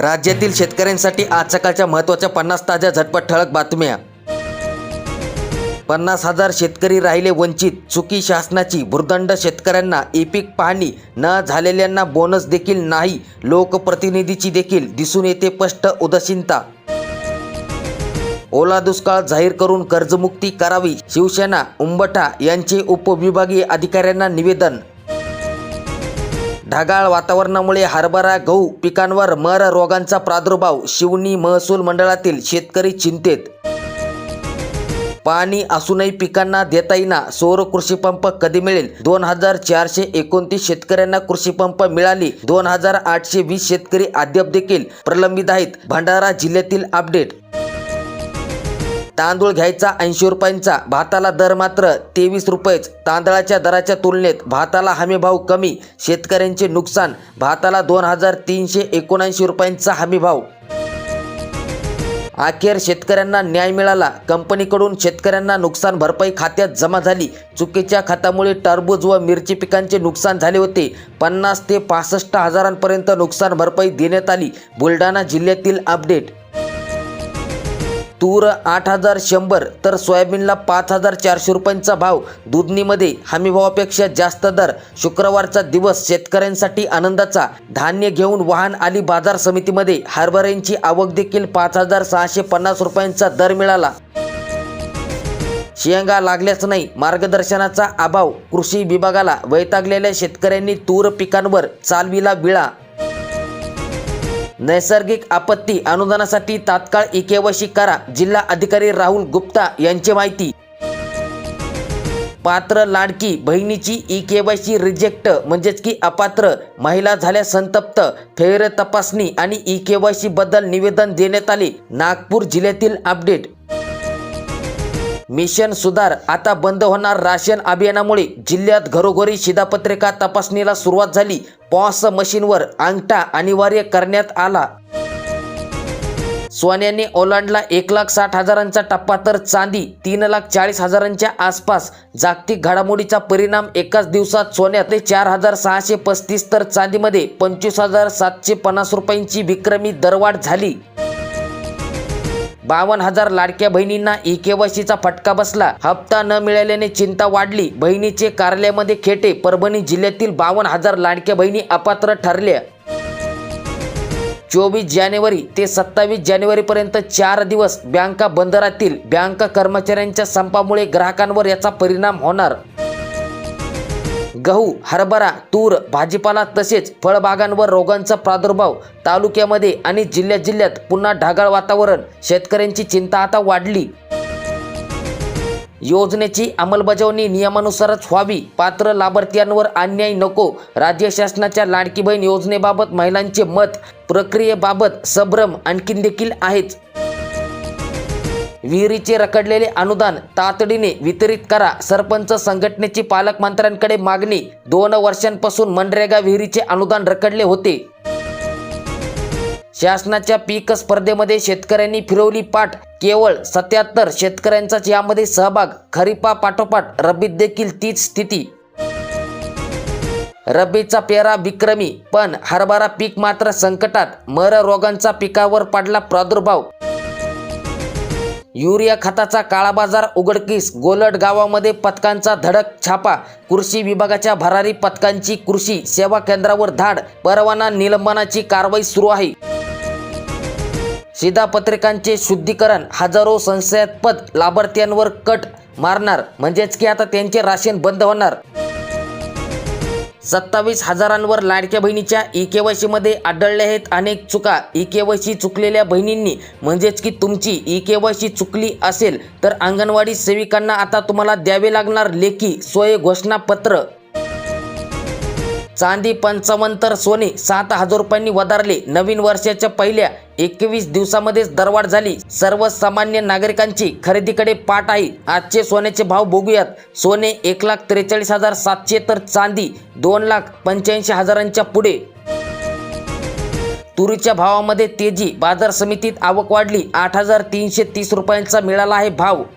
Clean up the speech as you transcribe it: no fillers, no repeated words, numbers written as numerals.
राज्यातील शेतकऱ्यांसाठी आज सकाळच्या महत्त्वाच्या 50 ताज्या झटपट ठळक बातम्या। 50,000 शेतकरी राहिले वंचित, चुकी शासनाची, भुर्दंड शेतकऱ्यांना, ई-पीक पाहणी न झालेल्यांना बोनस देखील नाही, लोकप्रतिनिधीची देखील दिसून येते स्पष्ट उदासीनता। ओला दुष्काळ जाहीर करून कर्जमुक्ती करावी, शिवसेना उंबरठा यांचे उपविभागीय अधिकाऱ्यांना निवेदन। ढगाळ वातावरणामुळे हरभरा गहू पिकांवर मर रोगांचा प्रादुर्भाव, शिवणी महसूल मंडळातील शेतकरी चिंतेत। पाणी असूनही पिकांना देता येईना, सौर कृषीपंप कधी मिळेल? 2429 शेतकऱ्यांना कृषीपंप मिळाले, 2820 शेतकरी अद्याप देखील प्रलंबित आहेत। भंडारा जिल्ह्यातील अपडेट। तांदूळ घ्यायचा 80 रुपयांचा, भाताला दर मात्र 23 रुपयेच। तांदळाच्या दराच्या तुलनेत भाताला हमीभाव कमी, शेतकऱ्यांचे नुकसान। भाताला 2379 रुपयांचा हमीभाव। अखेर शेतकऱ्यांना न्याय मिळाला, कंपनीकडून शेतकऱ्यांना नुकसान भरपाई खात्यात जमा झाली। चुकीच्या खतामुळे टरबूज व मिरची पिकांचे नुकसान झाले होते। 50 ते 65 हजारांपर्यंत नुकसान भरपाई देण्यात आली। बुलढाणा जिल्ह्यातील अपडेट। तूर 8100 तर सोयाबीनला 5400 रुपयांचा भाव। दुधनीमध्ये हमीभावापेक्षा जास्त दर। शुक्रवारचा दिवस शेतकऱ्यांसाठी आनंदाचा। धान्य घेऊन वाहन आली बाजार समितीमध्ये। हरभऱ्यांची आवक देखील 5650 रुपयांचा दर मिळाला। शेंगा लागल्याच नाही, मार्गदर्शनाचा अभाव, कृषी विभागाला वैतागलेल्या शेतकऱ्यांनी तूर पिकांवर चालविला विळा। नैसर्गिक आपत्ती अनुदानासाठी तात्काळ ई-केवायसी करा, जिल्हा अधिकारी राहुल गुप्ता यांची माहिती। पात्र लाडकी बहिणीची ई-केवायसी रिजेक्ट, म्हणजेच की अपात्र, महिला झाल्या संतप्त। फेर तपासणी आणि ई-केवायसी बद्दल निवेदन देण्यात आले। नागपूर जिल्ह्यातील अपडेट। मिशन सुधार आता बंद होणार, राशन अभियानामुळे जिल्ह्यात घरोघरी शिधापत्रिका तपासणीला सुरुवात झाली। पॉस मशीनवर अंगठा अनिवार्य करण्यात आला। सोन्याने ओलांडला 1,60,000चा टप्पा तर चांदी 3,40,000च्या आसपास। जागतिक घडामोडीचा परिणाम एकाच दिवसात सोन्यात 4,635 तर चांदीमध्ये 25,750 रुपयांची विक्रमी दरवाढ झाली। 52,000 लाडक्या बहिणींना ई-केवायसीचा फटका बसला। हप्ता न मिळाल्याने चिंता वाढली, बहिणीचे कार्यालयामध्ये खेटे। परभणी जिल्ह्यातील 52,000 लाडक्या बहिणी अपात्र ठरल्या। 24 जानेवारी ते 27 जानेवारीपर्यंत 4 दिवस बँका बंद राहतील। बँक कर्मचाऱ्यांच्या संपामुळे ग्राहकांवर याचा परिणाम होणार। गहू, हरभरा, तूर, भाजीपाला तसेच फळबागांवर रोगांचा प्रादुर्भाव। तालुक्यामध्ये आणि जिल्ह्यात पुन्हा ढगाळ वातावरण, शेतकऱ्यांची चिंता आता वाढली। योजनेची अंमलबजावणी नियमानुसारच व्हावी, पात्र लाभार्थ्यांवर अन्याय नको। राज्य शासनाच्या लाडकी बहीण योजनेबाबत महिलांचे मत, प्रक्रियेबाबत संभ्रम आणखीन देखील आहेच। विहिरीचे रखडलेले अनुदान तातडीने वितरित करा, सरपंच संघटनेची पालकमंत्र्यांकडे मागणी। 2 वर्षांपासून मनरेगा विहिरीचे अनुदान रखडले होते। शासनाच्या पीक स्पर्धेमध्ये शेतकऱ्यांनी फिरवली पाठ, केवळ 77 शेतकऱ्यांचाच यामध्ये सहभाग। खरीपापाठोपाठ रब्बीत देखील तीच स्थिती। रब्बीचा पेरा विक्रमी, पण हरभरा पीक मात्र संकटात। मर रोगांचा पिकावर पडला प्रादुर्भाव। युरिया खताचा काळा बाजार उघडकीस, गोलट गावामध्ये पथकांचा धडक छापा। कृषी विभागाच्या भरारी पथकांची कृषी सेवा केंद्रावर धाड, परवाना निलंबनाची कारवाई सुरू आहे। शिधापत्रिकांचे शुद्धीकरण, हजारो संशयास्पद लाभार्थ्यांवर कट मारणार, म्हणजेच की आता त्यांचे राशन बंद होणार। 27 हजारांवर लाडक्या बहिणीच्या ई-केवायसीमध्ये आढळल्या आहेत अनेक चुका। ई-केवायसी चुकलेल्या बहिणींनी, म्हणजेच की तुमची ई-केवायसी चुकली असेल तर अंगणवाडी सेविकांना आता तुम्हाला द्यावे लागणार लेखी सोय घोषणापत्र। चांदी 55 तर सोने 7,000 रुपयांनी वधारले। नवीन वर्षाच्या पहिल्या 21 दिवसामध्येच दरवाढ झाली। सर्वसामान्य नागरिकांची खरेदीकडे पाठ आहे। आजचे सोन्याचे भाव बघूयात। सोने 1,43,700 तर चांदी 2,85,000च्या पुढे। तुरीच्या भावामध्ये तेजी, बाजार समितीत आवक वाढली। 8,330 रुपयांचा मिळाला आहे भाव।